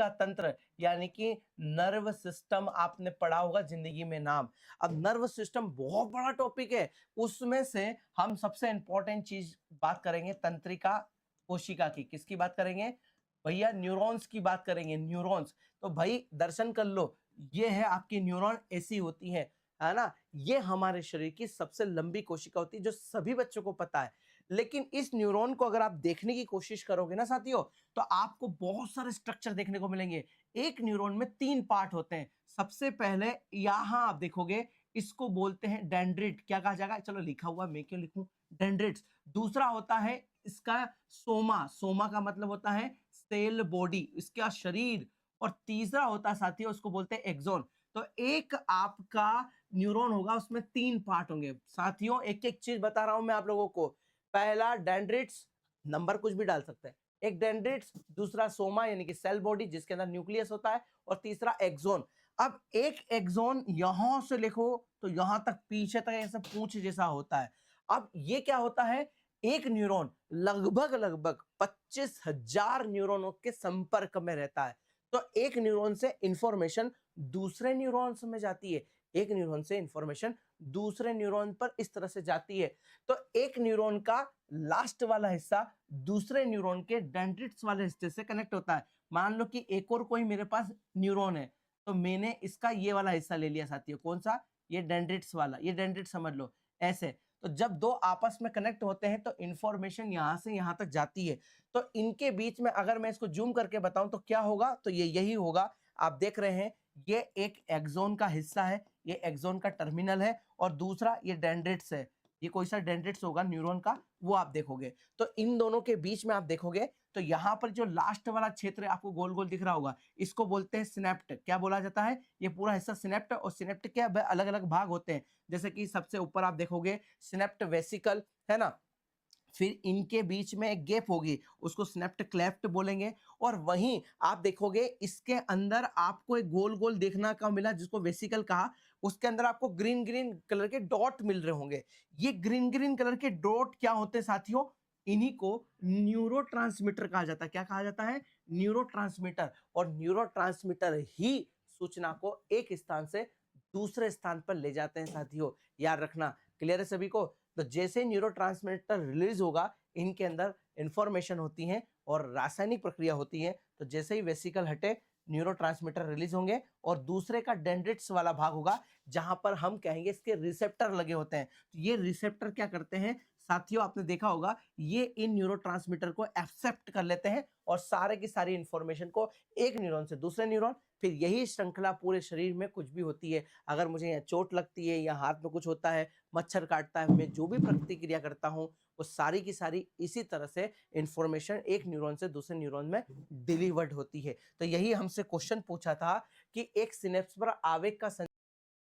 तंत्रिका तंत्र यानी कि नर्व सिस्टम आपने पढ़ा होगा जिंदगी में नाम। अब नर्व सिस्टम बहुत बड़ा टॉपिक है, उसमें से हम सबसे इंपॉर्टेंट चीज बात करेंगे तंत्रिका कोशिका की। किसकी बात करेंगे भैया? न्यूरॉन्स की बात करेंगे। न्यूरॉन्स, तो भाई दर्शन कर लो, ये है आपकी न्यूरॉन, ऐसी होती है ना। ये हमारे शरीर की सबसे लंबी कोशिका होती है जो सभी बच्चों को पता है। लेकिन इस न्यूरॉन को अगर आप देखने की कोशिश करोगे ना साथियों, तो आपको बहुत सारे स्ट्रक्चर देखने को मिलेंगे। एक न्यूरॉन में 3 पार्ट होते हैं। सबसे पहले यहां आप देखोगे, इसको बोलते हैं डेंड्रिट। क्या कहा जाएगा? चलो लिखा हुआ, मैं क्यों लिखूं, डेंड्रिट्स। दूसरा होता है इसका सोमा। सोमा का मतलब होता है सेल बॉडी, इसका शरीर। और तीसरा होता है साथियों, उसको बोलते हैं एक्सोन। तो एक आपका न्यूरॉन होगा, उसमें 3 पार्ट होंगे साथियों। एक एक चीज बता रहा हूं मैं आप लोगों को। पहला डेंड्रिट्स, नंबर कुछ भी डाल सकते हैं। एक डेंड्रिट्स, दूसरा सोमा यानी कि सेल बॉडी जिसके अंदर न्यूक्लियस होता है, और तीसरा एक्सोन। अब एक एक्सोन यहां से लिखो तो यहां तक पीछे तक ऐसा पूंछ जैसा होता है। अब ये क्या होता है? एक न्यूरॉन लगभग लगभग 25,000 न्यूरॉनों के संपर्क में रहता है। तो एक न्यूरॉन से इंफॉर्मेशन दूसरे न्यूरॉन्स में जाती है। एक न्यूरॉन से इंफॉर्मेशन दूसरे न्यूरॉन पर इस तरह से जाती है। तो एक न्यूरॉन का लास्ट वाला हिस्सा दूसरे न्यूरॉन के डेंड्रिट्स वाले हिस्से से कनेक्ट होता है। मान लो कि एक और कोई मेरे पास न्यूरॉन है, तो मैंने इसका ये वाला हिस्सा ले लिया साथियों। कौन सा? ये डेंड्रिट्स वाला। ये डेंड्रिट समझ लो ऐसे। तो जब दो आपस में कनेक्ट होते हैं तो इंफॉर्मेशन यहां से यहां तक जाती है। तो इनके बीच में अगर मैं इसको जूम करके बताऊं तो क्या होगा? तो ये यही होगा। आप देख रहे हैं, ये एक एक्सोन का हिस्सा है, ये एक्सोन का टर्मिनल है, और दूसरा ये डेंड्रिट्स है। ये कोई सा डेंड्रिट्स होगा न्यूरॉन का, वो आप देखोगे। तो इन दोनों के बीच में आप देखोगे तो यहाँ पर जो लास्ट वाला क्षेत्र आपको गोल गोल दिख रहा होगा, इसको बोलते हैं सिनेप्ट। क्या बोला जाता है? ये पूरा हिस्सा सिनेप्ट। और सिनेप्ट के अलग अलग भाग होते हैं, जैसे कि सबसे ऊपर आप देखोगे सिनेप्ट वेसिकल, है ना। फिर इनके बीच में एक गैप होगी, उसको सिनेप्ट क्लेफ्ट बोलेंगे। और वहीं आप देखोगे इसके अंदर आपको एक गोल गोल देखना का मिला, जिसको वेसिकल कहा। उसके अंदर आपको ग्रीन ग्रीन कलर के डॉट मिल रहे होंगे। ये ग्रीन ग्रीन कलर के डॉट क्या होते हैं साथियों? इन्हीं को न्यूरोट्रांसमीटर कहा जाता है। क्या कहा जाता है? न्यूरोट्रांसमीटर। और न्यूरोट्रांसमीटर ही सूचना को एक स्थान से दूसरे स्थान पर ले जाते हैं साथियों। याद रखना। क्लियर है सभी को? तो जैसे न्यूरोट्रांसमीटर रिलीज होगा, इनके अंदर इंफॉर्मेशन होती है और रासायनिक प्रक्रिया होती है। तो जैसे ही वेसिकल हटे, न्यूरोट्रांसमीटर रिलीज होंगे, और दूसरे का डेंड्रिट्स वाला भाग होगा, जहां पर हम कहेंगे इसके रिसेप्टर लगे होते हैं। तो ये रिसेप्टर क्या करते हैं साथियों? आपने देखा होगा, ये इन न्यूरोट्रांसमीटर को एक्सेप्ट कर लेते हैं और सारे की सारी इंफॉर्मेशन को एक न्यूरॉन से दूसरे न्यूरॉन, फिर यही श्रृंखला पूरे शरीर में कुछ भी होती है। अगर मुझे यहाँ चोट लगती है या हाथ में कुछ होता है, मच्छर काटता है, मैं जो भी प्रतिक्रिया करता हूँ, वो सारी की सारी इसी तरह से इंफॉर्मेशन एक न्यूरॉन से दूसरे न्यूरॉन में डिलीवर्ड होती है। तो यही हमसे क्वेश्चन पूछा था कि एक सिनेप्स पर आवेग का